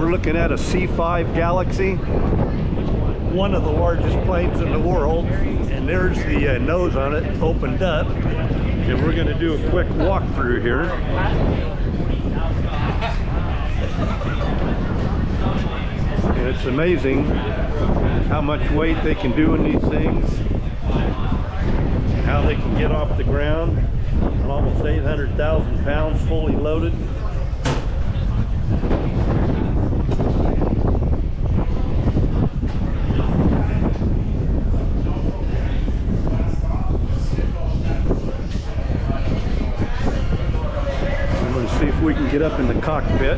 We're looking at a C5 Galaxy, one of the largest planes in the world, and there's the nose on it opened up, and we're going to do a quick walkthrough here. And it's amazing how much weight they can do in these things, and how they can get off the ground on almost 800,000 pounds fully loaded. See if we can get up in the cockpit.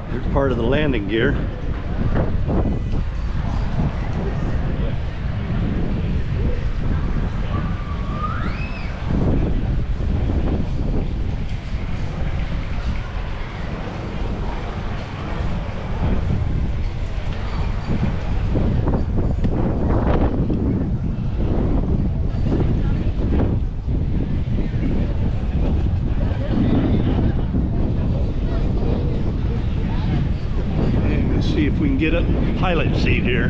Here's part of the landing gear. See if we can get a pilot seat here.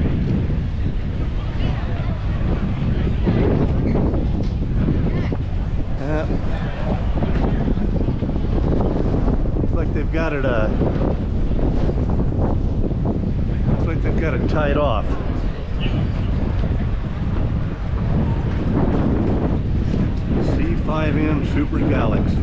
Looks like they've got it tied off. C5M Super Galaxy.